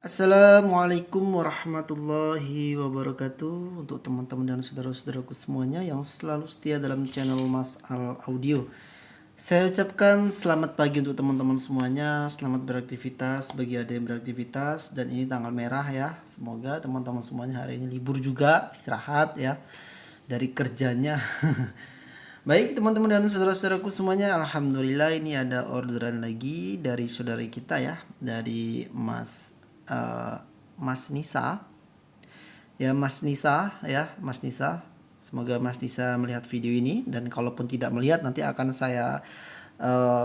Assalamualaikum warahmatullahi wabarakatuh untuk teman-teman dan saudara-saudaraku semuanya yang selalu setia dalam channel Mas Al Audio. Saya ucapkan selamat pagi untuk teman-teman semuanya, selamat beraktivitas bagi ada yang beraktivitas, dan ini tanggal merah ya. Semoga teman-teman semuanya hari ini libur juga, istirahat ya dari kerjanya. Baik teman-teman dan saudara-saudaraku semuanya, alhamdulillah ini ada orderan lagi dari saudara kita ya, dari eh, Mas Nisa. Ya Mas Nisa ya, Mas Nisa. Semoga Mas Nisa melihat video ini, dan kalaupun tidak melihat nanti akan saya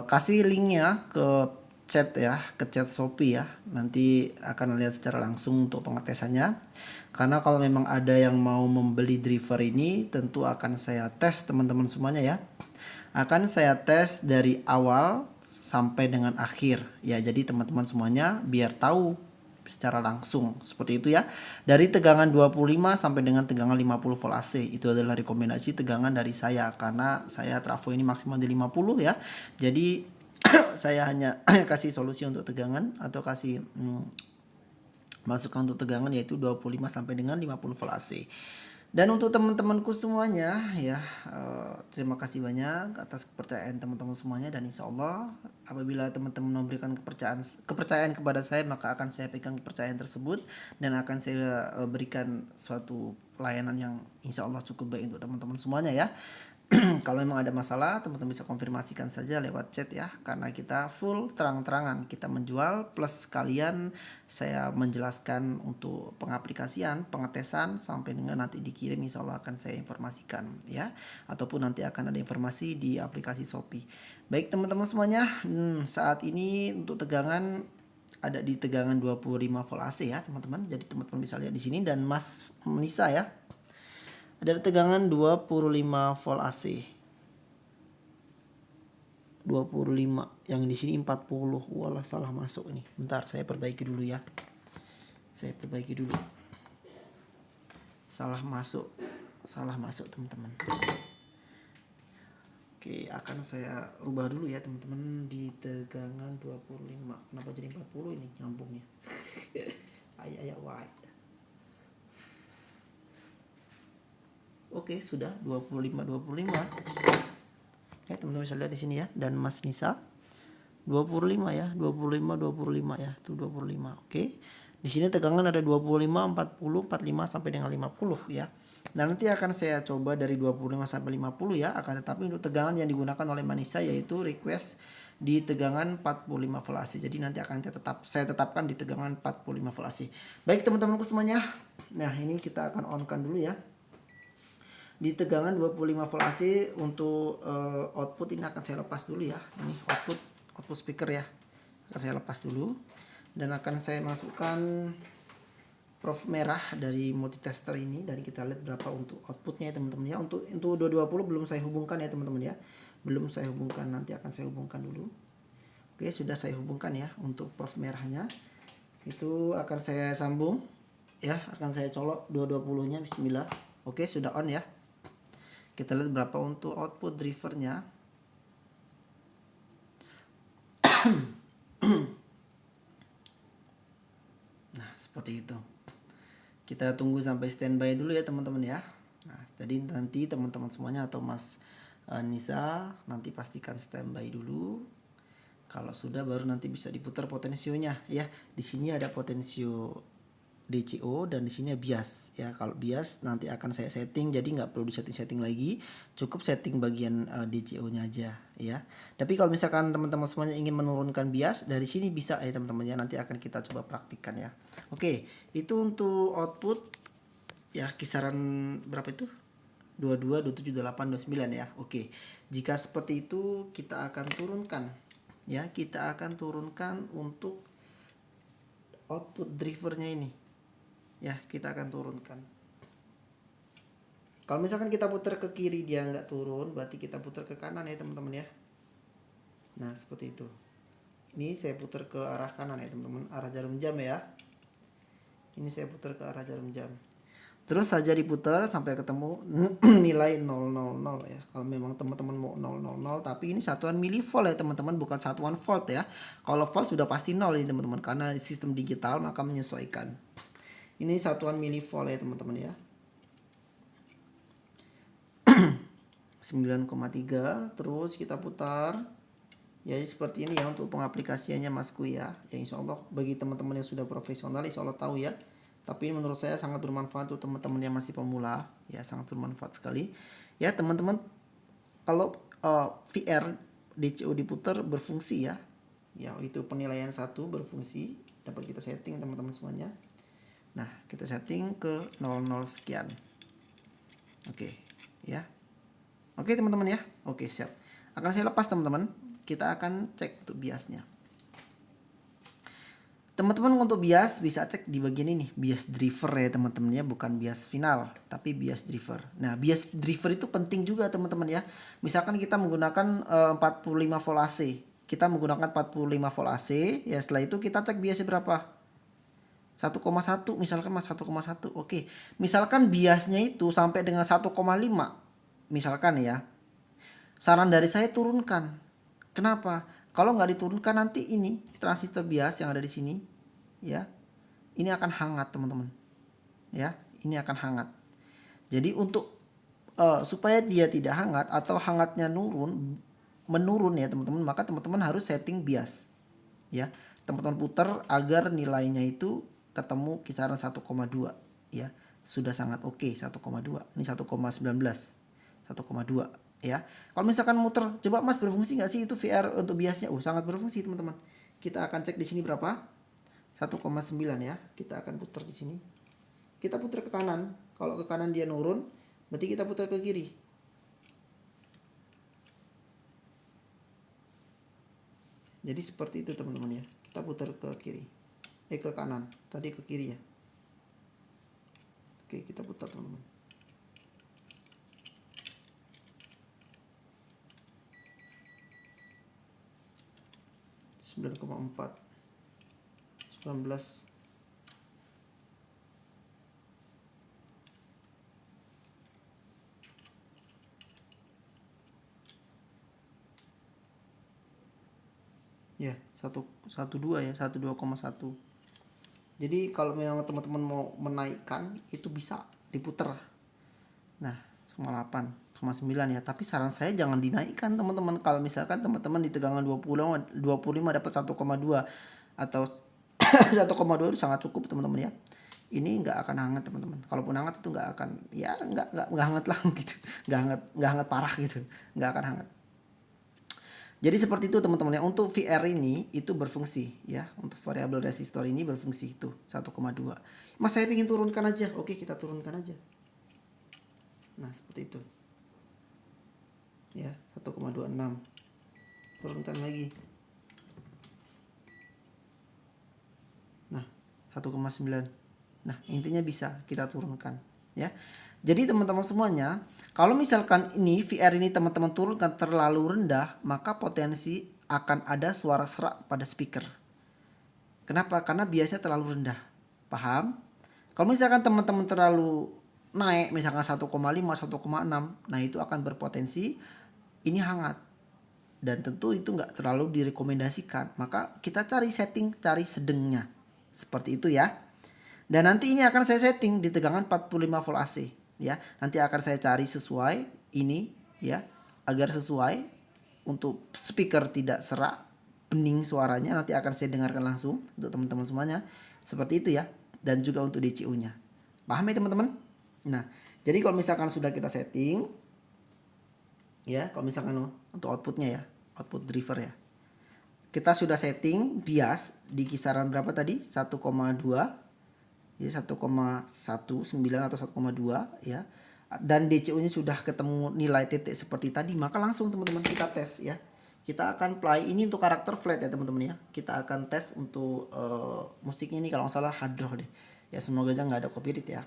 kasih linknya ke chat ya, ke chat Shopee ya. Nanti akan lihat secara langsung untuk pengetesannya. Karena kalau memang ada yang mau membeli driver ini, tentu akan saya tes teman-teman semuanya ya. Akan saya tes dari awal sampai dengan akhir ya. Jadi teman-teman semuanya biar tahu secara langsung seperti itu ya. Dari tegangan 25 sampai dengan tegangan 50 volt AC itu adalah rekomendasi tegangan dari saya, karena saya trafo ini maksimal di 50 ya. Jadi saya hanya kasih solusi untuk tegangan atau kasih masukan untuk tegangan yaitu 25 sampai dengan 50 volt AC. Dan untuk teman-temanku semuanya ya, terima kasih banyak atas kepercayaan teman-teman semuanya, dan insya Allah apabila teman-teman memberikan kepercayaan kepada saya, maka akan saya pegang kepercayaan tersebut dan akan saya berikan suatu pelayanan yang insya Allah cukup baik untuk teman-teman semuanya ya. Kalau memang ada masalah, teman-teman bisa konfirmasikan saja lewat chat ya, karena kita full terang-terangan kita menjual, plus kalian saya menjelaskan untuk pengaplikasian, pengetesan sampai dengan nanti dikirim, insya Allah akan saya informasikan ya, ataupun nanti akan ada informasi di aplikasi Shopee. Baik teman-teman semuanya, saat ini untuk tegangan ada di tegangan 25 volt AC ya teman-teman. Jadi teman-teman bisa lihat di sini, dan Mas Nisa ya, ada tegangan 25 volt AC. 25, yang di sini 40. Walah, salah masuk nih. Bentar, saya perbaiki dulu ya. Saya perbaiki dulu. Salah masuk. Salah masuk, teman-teman. Oke, akan saya rubah dulu ya, teman-teman, di tegangan 25. Kenapa jadi 40 ini nyambungnya? Ayah why. Oke, sudah 25. Ya, teman-teman bisa lihat di sini ya, dan Mas Nisa 25 ya, 25 ya, itu 25. Oke. Di sini tegangan ada 25, 40, 45 sampai dengan 50 ya. Dan nanti akan saya coba dari 25 sampai 50 ya, akan tetapi untuk tegangan yang digunakan oleh Manisa yaitu request di tegangan 45 volt AC. Jadi nanti akan saya tetapkan di tegangan 45 volt AC. Baik teman-temanku semuanya. Nah, ini kita akan on kan dulu ya. Di tegangan 25 volt AC untuk output ini akan saya lepas dulu ya. Ini output speaker ya, akan saya lepas dulu, dan akan saya masukkan prof merah dari multitester ini, dan kita lihat berapa untuk outputnya ya teman-teman ya. Untuk 220 belum saya hubungkan ya teman-teman ya, belum saya hubungkan, nanti akan saya hubungkan dulu. Oke, sudah saya hubungkan ya. Untuk prof merahnya itu akan saya sambung ya, akan saya colok 220 nya. Bismillah. Oke, sudah on ya. Kita lihat berapa untuk output drivernya. Nah, seperti itu. Kita tunggu sampai standby dulu ya teman-teman ya. Nah, jadi nanti teman-teman semuanya atau Mas Nisa nanti pastikan standby dulu. Kalau sudah baru nanti bisa diputar potensionya ya. Di sini ada potensio DCO dan di sini bias ya. Kalau bias nanti akan saya setting, jadi nggak perlu disetting lagi, cukup setting bagian DCO-nya aja ya. Tapi kalau misalkan teman-teman semuanya ingin menurunkan bias, dari sini bisa ya teman-teman ya. Nanti akan kita coba praktikkan ya. Oke, itu untuk output ya, kisaran berapa itu? 22, 27, 28, 29 ya. Oke. Jika seperti itu kita akan turunkan ya. Kita akan turunkan untuk output drivernya ini. Ya, kita akan turunkan. Kalau misalkan kita putar ke kiri dia nggak turun, berarti kita putar ke kanan ya teman-teman ya. Nah, seperti itu. Ini saya putar ke arah kanan ya teman-teman, arah jarum jam ya. Ini saya putar ke arah jarum jam. Terus saja diputar sampai ketemu nilai 000 ya. Kalau memang teman-teman mau 000, tapi ini satuan milivolt ya teman-teman, bukan satuan volt ya. Kalau volt sudah pasti 0 ini teman-teman, karena sistem digital maka menyesuaikan. Ini satuan milivolt ya teman-teman ya. 9,3, terus kita putar. Ya seperti ini ya untuk pengaplikasiannya Masku ya. Ya insya Allah bagi teman-teman yang sudah profesional insya Allah tahu ya. Tapi menurut saya sangat bermanfaat untuk teman-teman yang masih pemula. Ya sangat bermanfaat sekali. Ya teman-teman, kalau VR DCO diputar berfungsi ya. Ya itu penilaian 1 berfungsi. Dapat kita setting teman-teman semuanya. Nah kita setting ke 00 sekian. Oke ya. Oke teman-teman ya. Oke siap. Akan saya lepas teman-teman. Kita akan cek untuk biasnya. Teman-teman untuk bias bisa cek di bagian ini, bias driver ya teman-teman ya, bukan bias final tapi bias driver. Nah bias driver itu penting juga teman-teman ya. Misalkan kita menggunakan 45 volt AC, kita menggunakan 45 volt AC ya, setelah itu kita cek biasnya berapa, 1,1 misalkan mas, 1,1. Oke, misalkan biasnya itu sampai dengan 1,5 misalkan ya, saran dari saya turunkan. Kenapa? Kalau nggak diturunkan nanti ini transistor bias yang ada di sini ya, ini akan hangat teman-teman ya, ini akan hangat. Jadi untuk supaya dia tidak hangat atau hangatnya menurun ya teman-teman, maka teman-teman harus setting bias ya. Teman-teman putar agar nilainya itu ketemu kisaran 1,2 ya, sudah sangat oke. 1,2 ini 1,19 1,2 ya. Kalau misalkan muter, coba mas berfungsi nggak sih itu VR untuk biasnya? Sangat berfungsi teman-teman. Kita akan cek di sini berapa, 1,9 ya. Kita akan putar di sini. Kita putar ke kanan. Kalau ke kanan dia nurun, berarti kita putar ke kiri. Jadi seperti itu teman-teman ya. Kita putar ke kiri, ke kanan. Tadi ke kiri ya. Oke, kita putar teman-teman. 9,4 19 ya, 112 ya, 12,1. Jadi kalau memang teman-teman mau menaikkan itu bisa diputar. Nah, 8,9 ya, tapi saran saya jangan dinaikkan teman-teman. Kalau misalkan teman-teman di tegangan 25 dapat 1,2 atau 1,2 itu sangat cukup teman-teman ya. Ini nggak akan hangat teman-teman. Kalaupun hangat itu nggak akan, ya nggak hangat lah gitu, nggak hangat parah gitu, nggak akan hangat. Jadi seperti itu teman-teman ya. Untuk VR ini itu berfungsi ya, untuk variabel resistor ini berfungsi itu 1,2. Mas saya ingin turunkan aja, oke kita turunkan aja. Nah seperti itu ya, 1,26. Turunkan lagi. Nah 1,9. Nah intinya bisa kita turunkan ya. Jadi teman-teman semuanya, kalau misalkan ini VR ini teman-teman turunkan terlalu rendah, maka potensi akan ada suara serak pada speaker. Kenapa? Karena biasanya terlalu rendah. Paham? Kalau misalkan teman-teman terlalu naik, misalkan 1,5, 1,6, nah itu akan berpotensi ini hangat. Dan tentu itu nggak terlalu direkomendasikan. Maka kita cari setting, cari sedengnya. Seperti itu ya. Dan nanti ini akan saya setting di tegangan 45 volt AC ya. Nanti akan saya cari sesuai ini ya, agar sesuai untuk speaker tidak serak, bening suaranya. Nanti akan saya dengarkan langsung untuk teman-teman semuanya. Seperti itu ya. Dan juga untuk DCU-nya. Paham ya teman-teman? Nah, jadi kalau misalkan sudah kita setting ya, kalau misalkan untuk outputnya ya, output driver ya, kita sudah setting bias di kisaran berapa tadi, 1,2 ya, 1,19 atau 1,2 ya, dan DCU-nya sudah ketemu nilai titik seperti tadi, maka langsung teman-teman kita tes ya. Kita akan play ini untuk karakter flat ya teman-teman ya. Kita akan tes untuk musiknya ini kalau nggak salah Hadroh deh. Ya semoga aja nggak ada copyright ya.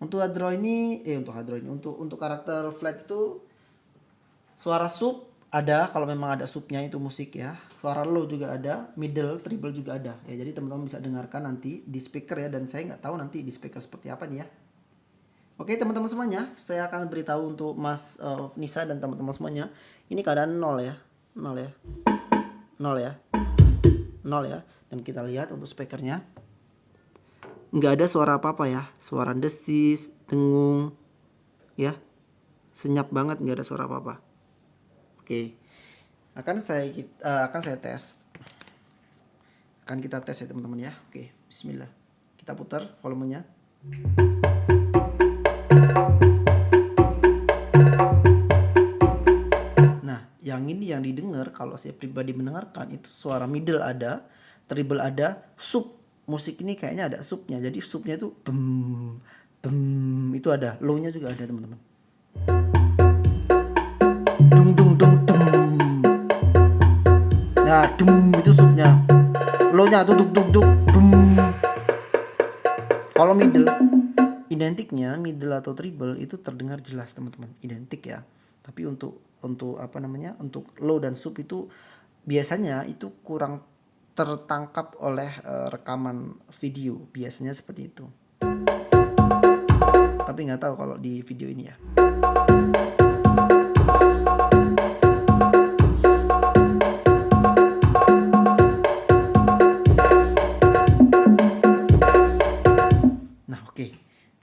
Untuk Hadroh ini, untuk karakter flat itu suara sub ada kalau memang ada subnya itu musik ya. Suara low juga ada, middle, treble juga ada. Ya, jadi teman-teman bisa dengarkan nanti di speaker ya, dan saya nggak tahu nanti di speaker seperti apa nih ya. Oke teman-teman semuanya, saya akan beritahu untuk Mas Nisa dan teman-teman semuanya. Ini keadaan 0 ya. 0 ya. 0 ya. 0 ya. Dan kita lihat untuk speakernya. Nggak ada suara apa-apa ya. Suara desis, dengung. Ya. Senyap banget, nggak ada suara apa-apa. Oke. Akan saya tes. Akan kita tes ya teman-teman ya. Oke, bismillah. Kita putar volumenya. Nah, yang ini yang didengar kalau saya pribadi mendengarkan itu suara middle ada, treble ada, sub. Musik ini kayaknya ada subnya. Jadi subnya itu bem bem itu ada, low-nya juga ada teman-teman. Dung dung dung dem. Nah, dum itu subnya. Low-nya tuh duk duk duk dum. Kalau middle identiknya middle atau treble itu terdengar jelas teman-teman, identik ya. Tapi untuk apa namanya, untuk low dan sub itu biasanya itu kurang tertangkap oleh rekaman video, biasanya seperti itu. Tapi nggak tahu kalau di video ini ya. Nah oke,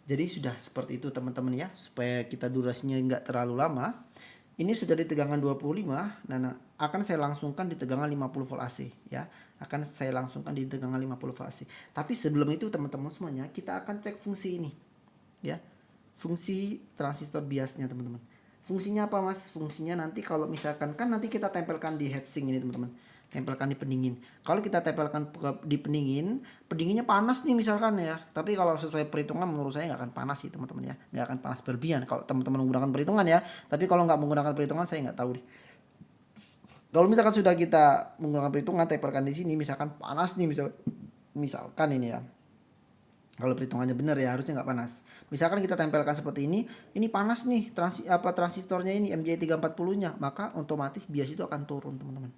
jadi sudah seperti itu teman-teman ya, supaya kita durasinya nggak terlalu lama. Ini sudah di tegangan 25, nah akan saya langsungkan di tegangan 50 volt AC ya. Akan saya langsungkan di tegangan 50 volt AC. Tapi sebelum itu teman-teman semuanya, kita akan cek fungsi ini ya. Fungsi transistor biasnya teman-teman. Fungsinya apa Mas? Fungsinya nanti kalau misalkan kan nanti kita tempelkan di heatsink ini teman-teman. Tempelkan di pendingin. Kalau kita tempelkan di pendingin, pendinginnya panas nih misalkan ya. Tapi kalau sesuai perhitungan menurut saya nggak akan panas sih teman-teman ya. Nggak akan panas berlebihan kalau teman-teman menggunakan perhitungan ya. Tapi kalau nggak menggunakan perhitungan saya nggak tahu deh. Kalau misalkan sudah kita menggunakan perhitungan, tempelkan di sini misalkan panas nih misalkan ini ya. Kalau perhitungannya benar ya harusnya nggak panas. Misalkan kita tempelkan seperti ini panas nih transistornya ini MJ340-nya, maka otomatis bias itu akan turun teman-teman.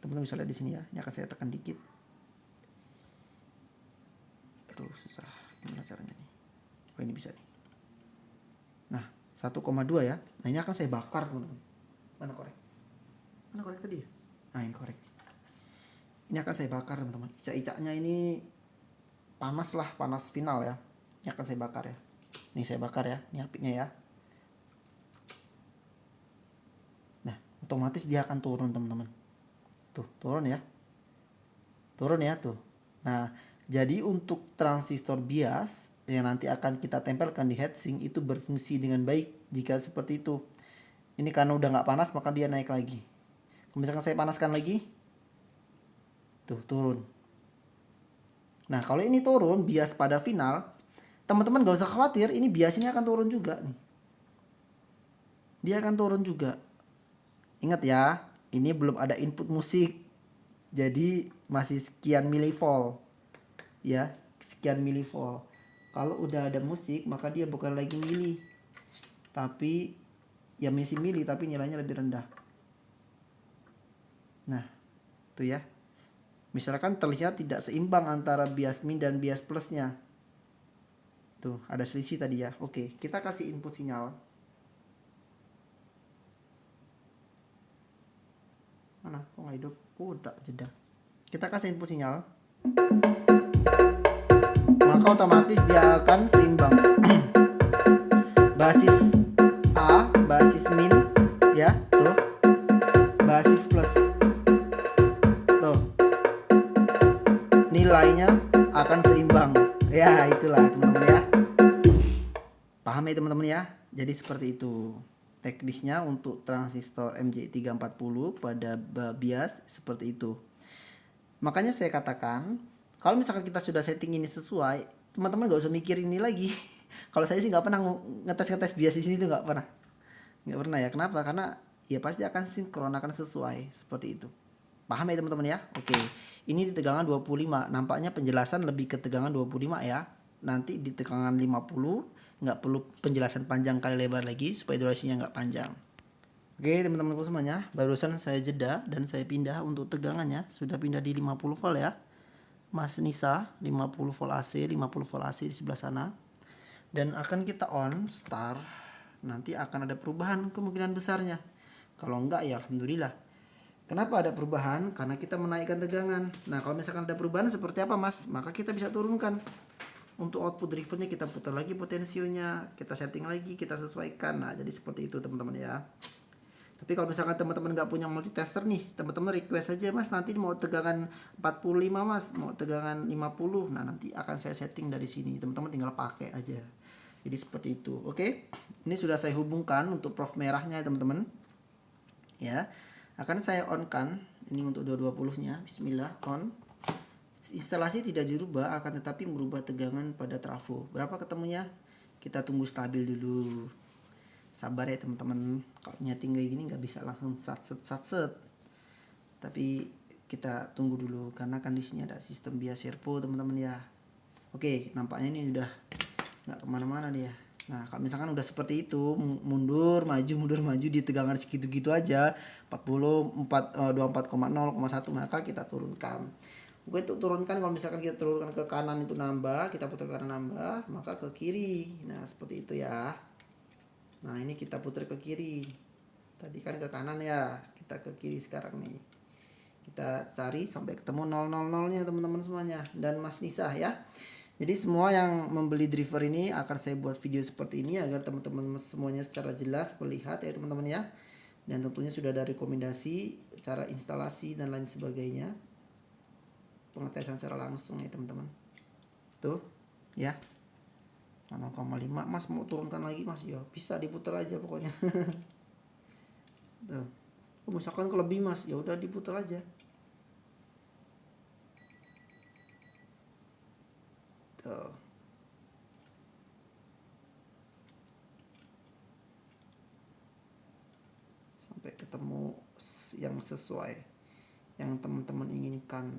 Teman-teman bisa lihat di sini ya. Ini akan saya tekan dikit. Aduh susah. Gimana caranya nih? Oh ini bisa nih. Nah 1,2 ya. Nah ini akan saya bakar teman-teman. Mana korek? Mana korek tadi ya? Nah ini korek. Ini akan saya bakar teman-teman. Ica-icanya ini panas lah, panas final ya. Ini akan saya bakar ya. Nih saya bakar ya. Ini apinya ya. Nah otomatis dia akan turun teman-teman. Tuh turun ya. Turun ya tuh. Nah jadi untuk transistor bias yang nanti akan kita tempelkan di heatsink itu berfungsi dengan baik jika seperti itu. Ini karena udah nggak panas maka dia naik lagi. Kalau misalkan saya panaskan lagi, tuh turun. Nah kalau ini turun bias pada final, teman-teman gak usah khawatir, ini bias ini akan turun juga nih. Dia akan turun juga. Ingat ya, ini belum ada input musik. Jadi masih sekian milivolt. Ya, sekian milivolt. Kalau udah ada musik maka dia bukan lagi mili. Tapi ya masih mili tapi nilainya lebih rendah. Nah, tuh ya. Misalkan terlihat tidak seimbang antara bias min dan bias plusnya. Tuh, ada selisih tadi ya. Oke, kita kasih input sinyal. Mana? Kok nggak hidup? Tak jeda. Kita kasih input sinyal. Maka otomatis dia akan seimbang. Basis A, basis min, ya, tuh. Basis plus. Tuh. Nilainya akan seimbang. Ya, itulah teman-teman ya. Paham ya teman-teman ya? Jadi seperti itu. Teknisnya untuk transistor MJ340 pada bias seperti itu. Makanya saya katakan, kalau misalkan kita sudah setting ini sesuai, teman-teman gak usah mikir ini lagi. Kalau saya sih nggak pernah ngetes bias di sini tuh nggak pernah ya. Kenapa? Karena ya pasti akan sinkron, akan sesuai seperti itu. Paham ya teman-teman ya? Oke. Ini di tegangan 25. Nampaknya penjelasan lebih ke tegangan 25 ya. Nanti di tegangan 50 nggak perlu penjelasan panjang kali lebar lagi supaya durasinya nggak panjang. Oke teman-temanku semuanya, barusan saya jeda dan saya pindah untuk tegangannya, sudah pindah di 50 volt ya. Mas Nisa 50 volt AC, 50 volt AC di sebelah sana. Dan akan kita on start, nanti akan ada perubahan kemungkinan besarnya. Kalau enggak ya alhamdulillah. Kenapa ada perubahan? Karena kita menaikkan tegangan. Nah kalau misalkan ada perubahan seperti apa mas? Maka kita bisa turunkan. Untuk output drivernya kita putar lagi potensionya, kita setting lagi, kita sesuaikan. Nah jadi seperti itu teman-teman ya. Tapi kalau misalkan teman-teman nggak punya multitester nih, teman-teman request aja mas, nanti mau tegangan 45 mas, mau tegangan 50. Nah nanti akan saya setting dari sini, teman-teman tinggal pakai aja. Jadi seperti itu. Oke, ini sudah saya hubungkan untuk prof merahnya teman-teman. Ya, akan saya on kan. Ini untuk 220-nya. Bismillah, on. Instalasi tidak dirubah, akan tetapi merubah tegangan pada trafo. Berapa ketemunya? Kita tunggu stabil dulu. Sabar ya teman-teman, kalau nyeting kayak gini nggak bisa langsung sat set. Tapi kita tunggu dulu karena kan di sini ada sistem bias servo teman-teman ya. Oke, nampaknya ini udah nggak kemana-mana dia. Nah kalau misalkan udah seperti itu, mundur maju di tegangan segitu-gitu aja 24,0,1, maka kita turunkan. Oke, untuk turunkan, kalau misalkan kita turunkan ke kanan itu nambah, kita putar ke kanan nambah, maka ke kiri. Nah seperti itu ya. Nah ini kita putar ke kiri. Tadi kan ke kanan ya, kita ke kiri sekarang nih. Kita cari sampai ketemu 000-nya teman-teman semuanya. Dan Mas Nisa ya. Jadi semua yang membeli driver ini akan saya buat video seperti ini agar teman-teman semuanya secara jelas melihat ya teman-teman ya. Dan tentunya sudah ada rekomendasi cara instalasi dan lain sebagainya. Pengetesan secara langsung ya teman-teman. Tuh ya. 0,5 mas mau turunkan lagi mas ya bisa diputar aja pokoknya. Tuh. Oh, misalkan kalau lebih mas ya udah diputar aja. Tuh. Sampai ketemu yang sesuai yang teman-teman inginkan.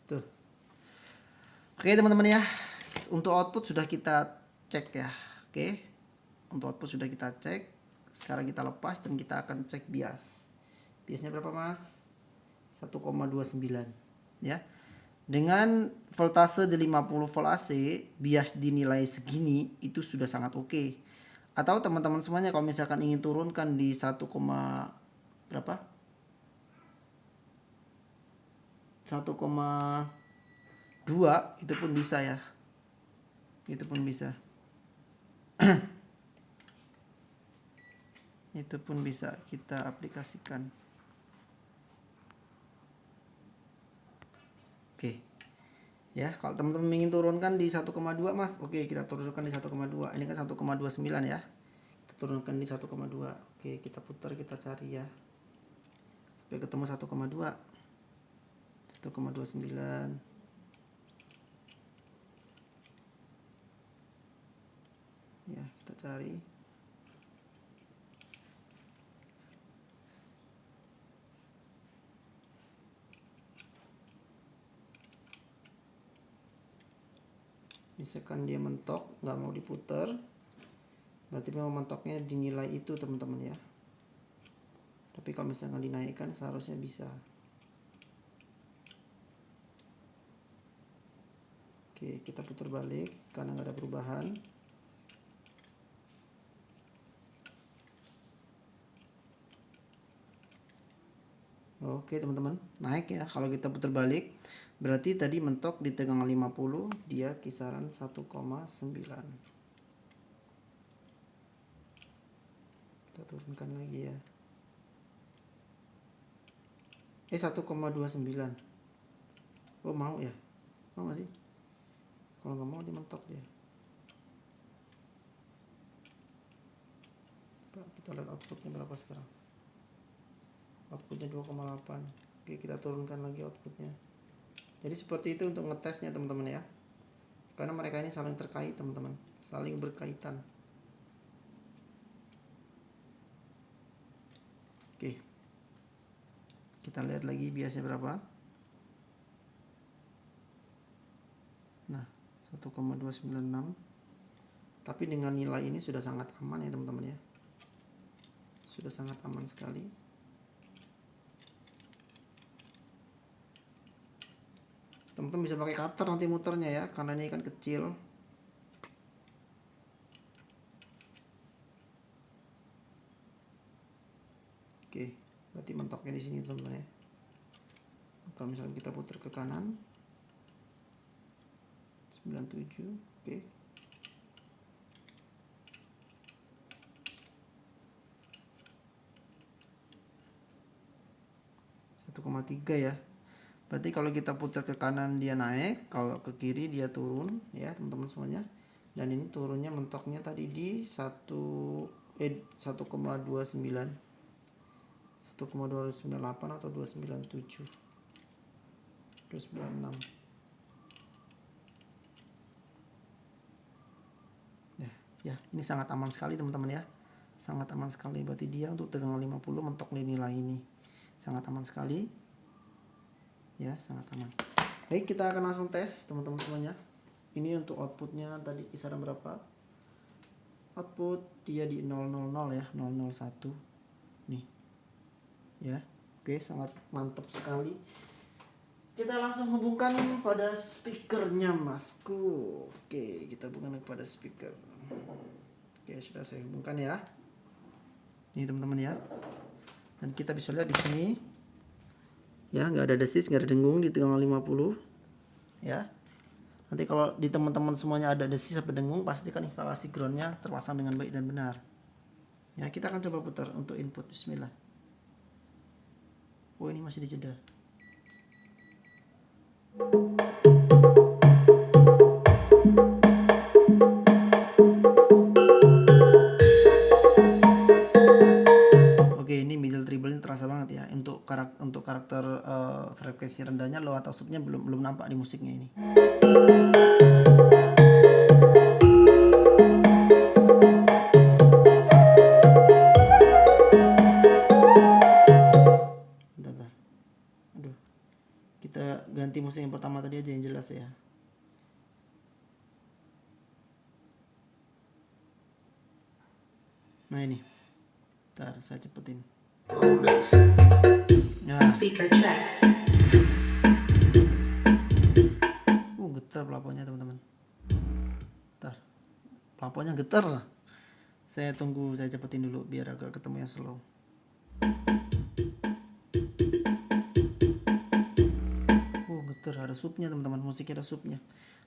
Tuh. Oke teman-teman ya, untuk output sudah kita cek ya. Oke, untuk output sudah kita cek. Sekarang kita lepas dan kita akan cek bias. Biasnya berapa mas? 1,29 ya. Dengan voltase di 50 volt AC, bias dinilai segini itu sudah sangat oke. Atau teman-teman semuanya kalau misalkan ingin turunkan di 1, berapa? 1,2 itu pun bisa ya. Itu pun bisa. Itu pun bisa kita aplikasikan. Oke. Ya, kalau teman-teman ingin turunkan di 1,2 mas, oke kita turunkan di 1,2. Ini kan 1,29 ya. Kita turunkan di 1,2. Oke, kita putar, kita cari ya. Sampai ketemu 1,2. 1,29. Ya, kita cari. Misalkan dia mentok nggak mau diputar, berarti memang mentoknya dinilai itu teman-teman ya. Tapi kalau misalkan dinaikkan seharusnya bisa. Oke, kita putar balik karena nggak ada perubahan. Oke teman-teman, naik ya. Kalau kita putar balik berarti tadi mentok di tegangan 50, dia kisaran 1,9. Kita turunkan lagi ya. 1,29. Oh mau ya? Mau gak sih? Kalau nggak mau dimentok dia. Kita lihat outputnya berapa sekarang. Outputnya 2,8. Oke, kita turunkan lagi outputnya. Jadi seperti itu untuk ngetesnya teman-teman ya. Karena mereka ini saling terkait teman-teman, saling berkaitan. Oke, kita lihat lagi biasnya berapa. Nah, 1,296. Tapi dengan nilai ini sudah sangat aman ya teman-teman ya. Sudah sangat aman sekali. Teman-teman bisa pakai cutter nanti muternya ya, karena ini kan kecil. Oke, berarti mentoknya di sini teman-teman ya. Kalau misalnya kita putar ke kanan 97, oke. 1,3 ya. Berarti kalau kita putar ke kanan dia naik, kalau ke kiri dia turun ya teman-teman semuanya. Dan ini turunnya mentoknya tadi di 1,29 1,298 atau 297 296 ya, ini sangat aman sekali teman-teman ya, sangat aman sekali. Berarti dia untuk tegangan 50 mentok di nilai ini sangat aman sekali ya, sangat aman. Baik, kita akan langsung tes teman-teman semuanya. Ini untuk outputnya tadi kisaran berapa, output dia di 000 ya, 001 nih ya. Oke, sangat mantap sekali. Kita langsung hubungkan pada speakernya masku. Oke, kita hubungkan kepada speaker. Oke, sudah saya hubungkan ya. Ini teman-teman ya. Dan kita bisa lihat di sini ya, nggak ada desis, nggak ada dengung di tegangan 50 ya. Nanti kalau di teman-teman semuanya ada desis atau dengung, pastikan instalasi groundnya terpasang dengan baik dan benar ya. Kita akan coba putar untuk input. Bismillah. Oh, ini masih dijeda. Oke, ini middle treble terasa banget ya. Untuk karakter frekuensi rendahnya, low atau subnya belum nampak di musiknya ini. Bentar. Aduh. Kita ganti musik yang pertama tadi aja yang jelas ya. Nah ini. Bentar, saya cepetin. Ya. Speaker check. Getar plafonnya teman-teman. Bentar. Plafonnya getar. Saya tunggu, saya cepetin dulu biar agak ketemu yang slow. Getar, ada subnya teman-teman, musiknya ada subnya.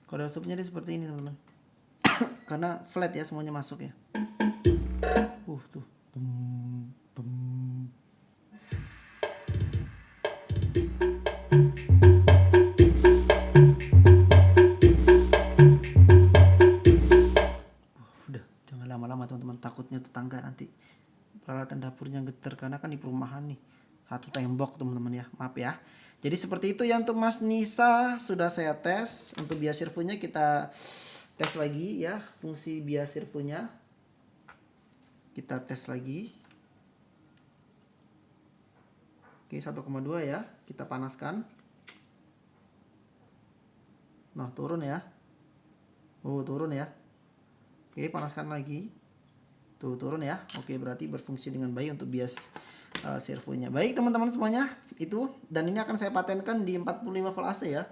Kalau ada subnya dia seperti ini teman-teman. Karena flat ya, semuanya masuk ya. Tuh. Udah, jangan lama-lama teman-teman, takutnya tetangga nanti peralatan dapurnya getar karena kan di perumahan nih. Satu tembok teman-teman ya, maaf ya. Jadi seperti itu ya untuk Mas Nisa, sudah saya tes. Untuk bias servonya kita tes lagi ya, fungsi bias servonya. Kita tes lagi. Oke, 1,2 ya. Kita panaskan. Nah, turun ya. Oh, turun ya. Oke, panaskan lagi. Tuh, turun ya. Oke, berarti berfungsi dengan baik untuk bias servonya. Baik teman-teman semuanya, itu. Dan ini akan saya patenkan di 45 volt AC ya.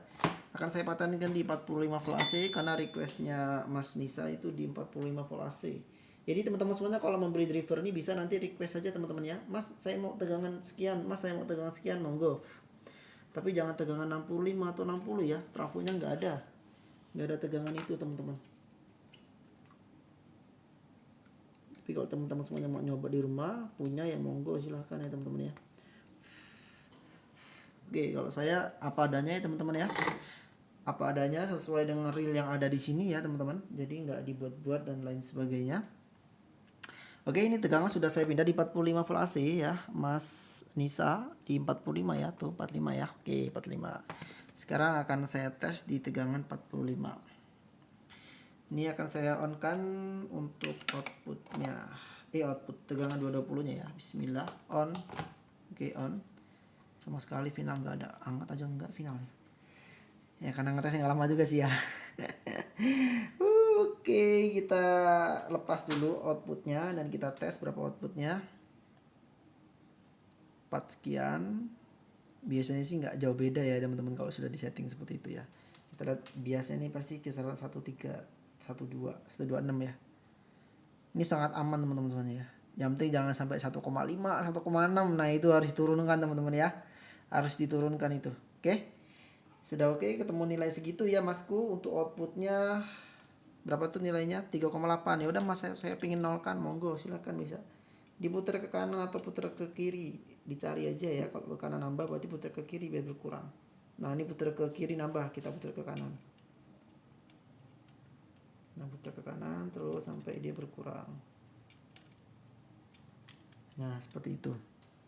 Akan saya patenkan di 45 volt AC karena requestnya Mas Nisa itu di 45 volt AC. Jadi teman-teman semuanya kalau membeli driver ini bisa nanti request saja teman-teman ya. Mas, saya mau tegangan sekian. Mas, saya mau tegangan sekian, monggo. Tapi jangan tegangan 65 atau 60 ya. Trafonya nggak ada. Nggak ada tegangan itu teman-teman. Tapi kalau teman-teman semuanya mau nyoba di rumah, punya ya monggo, silahkan ya teman-teman ya. Oke, kalau saya apa adanya ya teman-teman ya. Apa adanya sesuai dengan reel yang ada di sini ya teman-teman. Jadi nggak dibuat-buat dan lain sebagainya. Oke, ini tegangan sudah saya pindah di 45 volt AC ya, Mas Nisa di 45 ya, tuh 45 ya. Oke, 45. Sekarang akan saya tes di tegangan 45. Ini akan saya on kan untuk outputnya. output tegangan 220 nya ya. Bismillah, on. Oke, on. Sama sekali final nggak ada, angkat aja nggak finalnya ya, karena ngetesnya nggak lama juga sih ya. Oke, kita lepas dulu outputnya dan kita tes berapa outputnya. 4 sekian. Biasanya sih nggak jauh beda ya teman-teman kalau sudah di setting seperti itu ya. Kita lihat biasanya ini pasti kisaran 13, 12, 126 ya. Ini sangat aman teman-teman semuanya ya. Yang penting jangan sampai 1,5, 1,6. Nah itu harus diturunkan teman-teman ya. Harus diturunkan itu. Oke. Sudah oke, ketemu nilai segitu ya masku. Untuk outputnya berapa tuh nilainya? 3,8. Ya udah mas, saya pingin nolkan, monggo silakan bisa. Diputar ke kanan atau putar ke kiri, dicari aja ya. Kalau ke kanan nambah berarti putar ke kiri biar berkurang. Nah ini putar ke kiri nambah, kita putar ke kanan. Nah putar ke kanan terus sampai dia berkurang. Nah seperti itu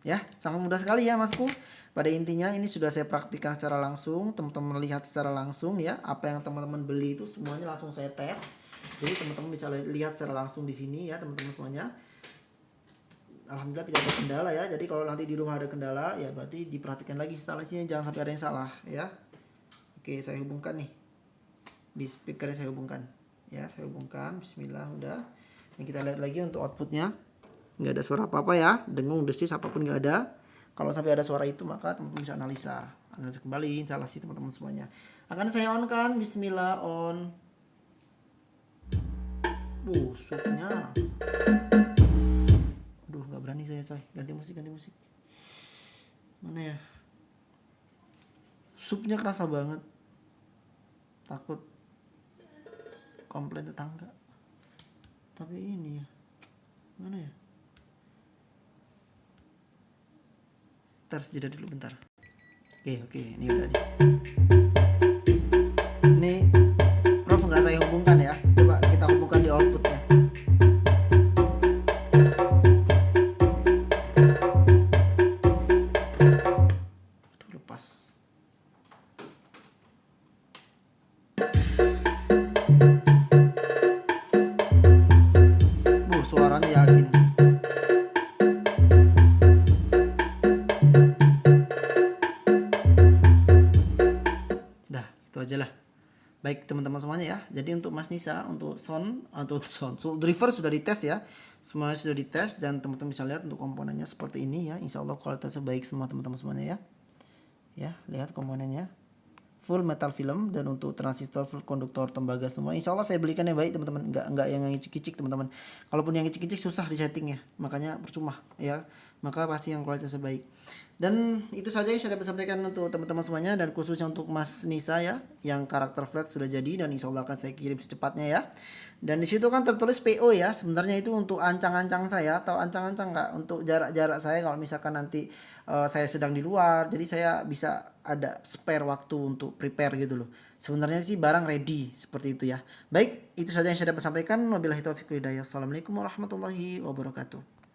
ya, sangat mudah sekali ya masku. Pada intinya ini sudah saya praktikkan secara langsung, teman-teman melihat secara langsung ya. Apa yang teman-teman beli itu semuanya langsung saya tes. Jadi teman-teman bisa lihat secara langsung di sini ya teman-teman semuanya. Alhamdulillah tidak ada kendala ya. Jadi kalau nanti di rumah ada kendala ya berarti diperhatikan lagi instalasinya, jangan sampai ada yang salah ya. Oke, saya hubungkan nih. Di speaker saya hubungkan. Ya, saya hubungkan. Bismillah udah. Ini kita lihat lagi untuk outputnya. Nggak ada suara apa-apa ya. Dengung, desis apapun nggak ada. Kalau sampai ada suara itu maka teman-teman bisa analisa. Analisa kembali instalasi teman-teman semuanya. Akan saya on kan. Bismillah on. Supnya. Aduh, nggak berani saya coy. Ganti musik. Mana ya? Supnya kerasa banget. Takut komplain tetangga. Tapi ini ya. Mana ya? Bentar, jeda dulu bentar. Oke, ini udah nih. Ini Prof nggak saya hubungkan ya. Coba kita hubungkan di outputnya. Aduh, lepas. Suaranya yakin. Dah, itu aja lah. Baik teman-teman semuanya ya. Jadi untuk Mas Nisa, untuk sound driver sudah dites ya. Semuanya sudah dites dan teman-teman bisa lihat untuk komponennya seperti ini ya. Insya Allah kualitasnya baik semua teman-teman semuanya ya. Ya, lihat komponennya. Full metal film dan untuk transistor, full konduktor, tembaga semua. Insya Allah saya belikan yang baik teman-teman. Enggak yang ngicik-ngicik teman-teman. Kalaupun yang ngicik-ngicik susah di settingnya. Makanya percuma ya. Maka pasti yang kualitasnya baik. Dan itu saja yang saya dapat sampaikan untuk teman-teman semuanya, dan khususnya untuk Mas Nisa ya, yang karakter flat sudah jadi dan insya Allah akan saya kirim secepatnya ya. Dan di situ kan tertulis PO ya, sebenarnya itu untuk ancang-ancang saya atau ancang-ancang nggak untuk jarak-jarak saya kalau misalkan nanti saya sedang di luar, jadi saya bisa ada spare waktu untuk prepare gitu loh. Sebenarnya sih barang ready seperti itu ya. Baik, itu saja yang saya dapat sampaikan. Wabillahi taufiq wal hidayah. Assalamualaikum warahmatullahi wabarakatuh.